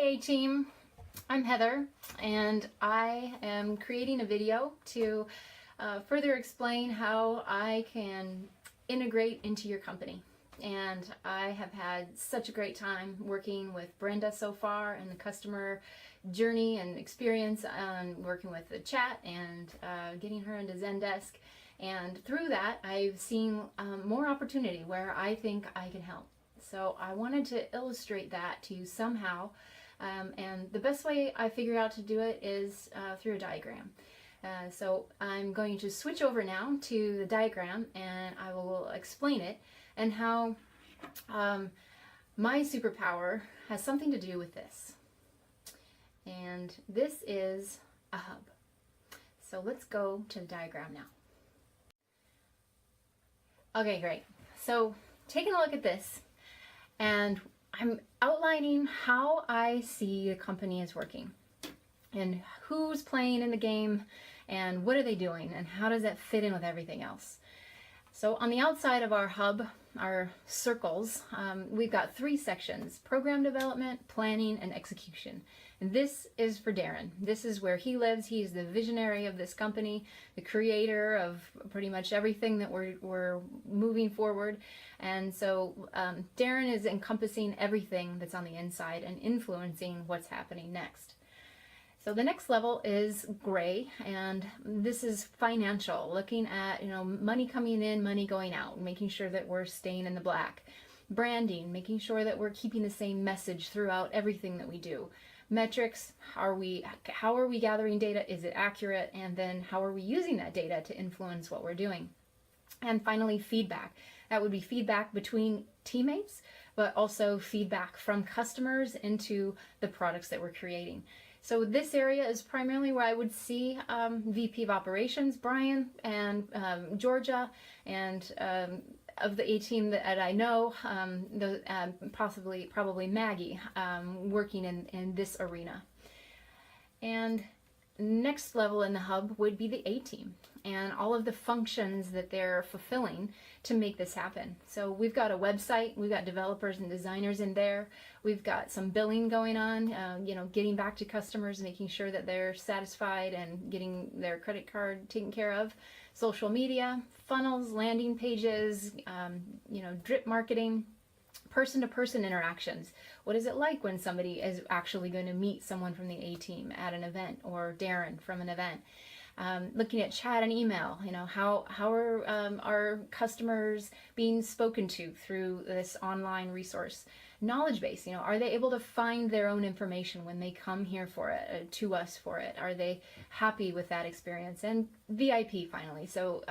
A-Team, I'm Heather, and I am creating a video to further explain how I can integrate into your company. And I have had such a great time working with Brenda so far and the customer journey and experience on working with the chat and getting her into Zendesk. And through that, I've seen more opportunity where I think I can help. So I wanted to illustrate that to you somehow. And the best way I figured out to do it is through a diagram. So I'm going to switch over now to the diagram, and I will explain it and how my superpower has something to do with this. And this is a hub. So let's go to the diagram now. Okay, great. So taking a look at this, and I'm outlining how I see the company is working and who's playing in the game and what are they doing and how does that fit in with everything else. So on the outside of our hub, our circles, we've got three sections: program development, planning, and execution. And this is for Darren. This is where he lives. He's the visionary of this company, the creator of pretty much everything that we're moving forward. And so Darren is encompassing everything that's on the inside and influencing what's happening next. So the next level is gray, and this is financial, looking at money coming in, money going out, making sure that we're staying in the black. Branding, making sure that we're keeping the same message throughout everything that we do. Metrics, how are we gathering data? Is it accurate? And then how are we using that data to influence what we're doing? And finally, feedback. That would be feedback between teammates, but also feedback from customers into the products that we're creating. So this area is primarily where I would see VP of Operations, Brian, and Georgia, and of the A-Team that I know, probably Maggie, working in this arena. And next level in the hub would be the A-Team and all of the functions that they're fulfilling to make this happen. So we've got a website, we've got developers and designers in there, we've got some billing going on, getting back to customers, making sure that they're satisfied and getting their credit card taken care of, social media, funnels, landing pages, drip marketing, person-to-person interactions. What is it like when somebody is actually going to meet someone from the A-Team at an event, or Darren from an event? Looking at chat and email, how are our customers being spoken to through this online resource? Knowledge base, are they able to find their own information when they come here for it, to us for it? Are they happy with that experience? And VIP finally, so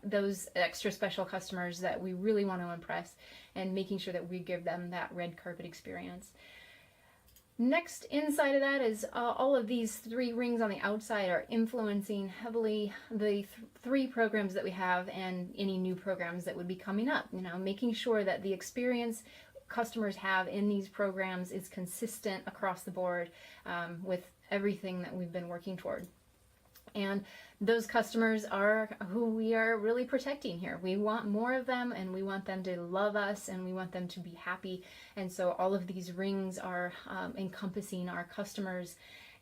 those extra special customers that we really want to impress, and making sure that we give them that red carpet experience. Next, inside of that is all of these three rings on the outside are influencing heavily the three programs that we have and any new programs that would be coming up. Making sure that the experience customers have in these programs is consistent across the board with everything that we've been working toward. And those customers are who we are really protecting here. We want more of them, and we want them to love us, and we want them to be happy. And so all of these rings are encompassing our customers.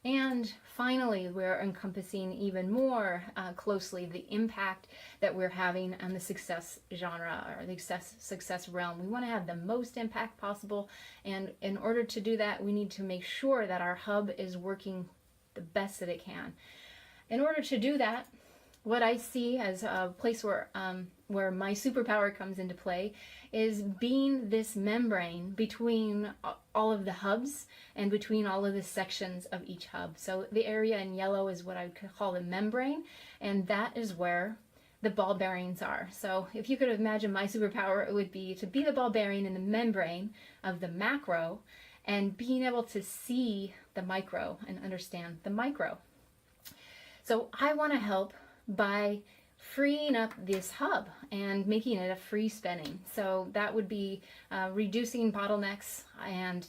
And finally, we're encompassing even more closely the impact that we're having on the success genre, or the success realm. We want to have the most impact possible. And in order to do that, we need to make sure that our hub is working the best that it can. In order to do that, what I see as a place where my superpower comes into play is being this membrane between all of the hubs and between all of the sections of each hub. So the area in yellow is what I would call the membrane, and that is where the ball bearings are. So if you could imagine my superpower, it would be to be the ball bearing in the membrane of the macro and being able to see the micro and understand the micro. So I want to help by freeing up this hub and making it a free spinning. So that would be reducing bottlenecks and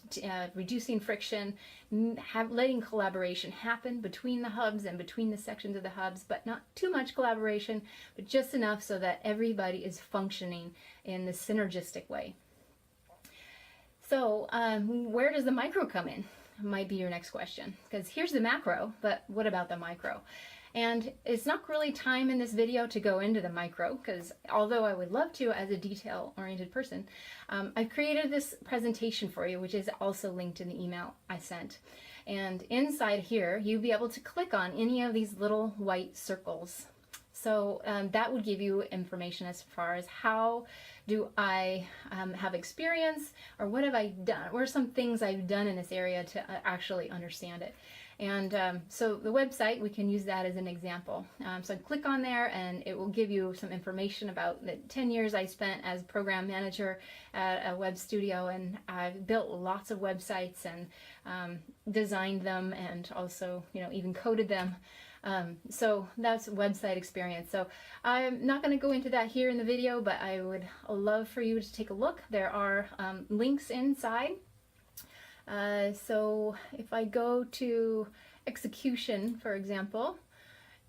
reducing friction, letting collaboration happen between the hubs and between the sections of the hubs, but not too much collaboration, but just enough so that everybody is functioning in the synergistic way. So where does the micro come in? might be your next question, because here's the macro, but what about the micro? And it's not really time in this video to go into the micro, because although I would love to as a detail-oriented person, I've created this presentation for you, which is also linked in the email I sent. And inside here, you'll be able to click on any of these little white circles. So that would give you information as far as how do I have experience, or what have I done? What are some things I've done in this area to actually understand it? And so the website, we can use that as an example. So click on there and it will give you some information about the 10 years I spent as program manager at a web studio, and I've built lots of websites and designed them, and also, you know, even coded them. So that's website experience. So I'm not going to go into that here in the video, but I would love for you to take a look. There are links inside. So if I go to execution, for example,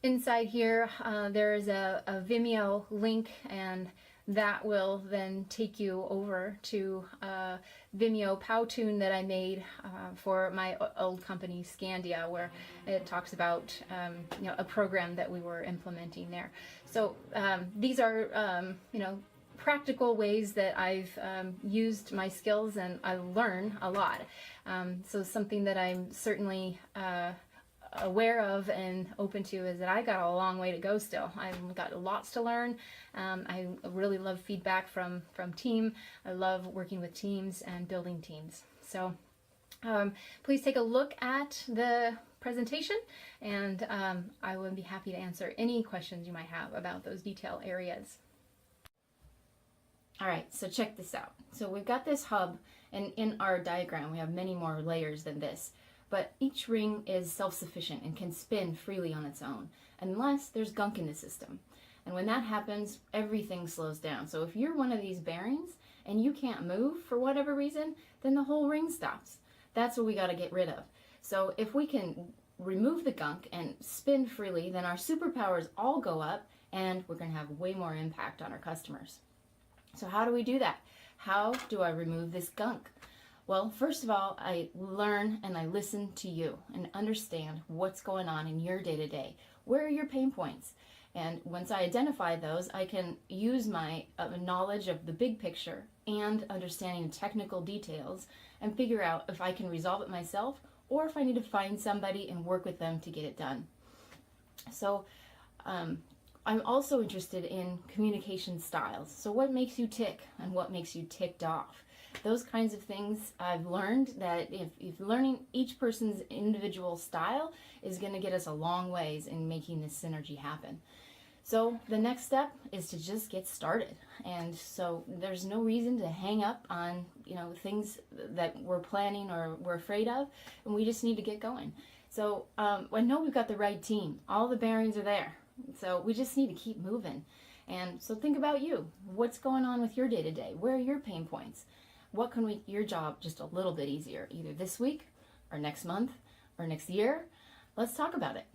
inside here there is a Vimeo link, and that will then take you over to a Vimeo Powtoon that I made for my old company Scandia, where it talks about you know, a program that we were implementing there. So these are you know, practical ways that I've used my skills, and I learn a lot. So something that I'm certainly aware of and open to is that I got a long way to go still. I've got lots to learn. I really love feedback from team. I love working with teams and building teams. So please take a look at the presentation, and I would be happy to answer any questions you might have about those detail areas. All right, so check this out. So we've got this hub, and in our diagram we have many more layers than this, but each ring is self-sufficient and can spin freely on its own, unless there's gunk in the system. And when that happens, everything slows down. So if you're one of these bearings and you can't move for whatever reason, then the whole ring stops. That's what we got to get rid of. So if we can remove the gunk and spin freely, then our superpowers all go up, and we're going to have way more impact on our customers. So how do we do that? How do I remove this gunk? Well, first of all, I learn and I listen to you and understand what's going on in your day-to-day. Where are your pain points? And once I identify those, I can use my knowledge of the big picture and understanding technical details and figure out if I can resolve it myself, or if I need to find somebody and work with them to get it done. So I'm also interested in communication styles. So what makes you tick and what makes you ticked off? Those kinds of things I've learned that if learning each person's individual style is going to get us a long ways in making this synergy happen. So the next step is to just get started. And so there's no reason to hang up on, you know, things that we're planning or we're afraid of, and we just need to get going. So I know we've got the right team. All the bearings are there. So we just need to keep moving. And so think about you. What's going on with your day-to-day? Where are your pain points? What can make your job just a little bit easier, either this week or next month or next year? Let's talk about it.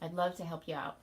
I'd love to help you out.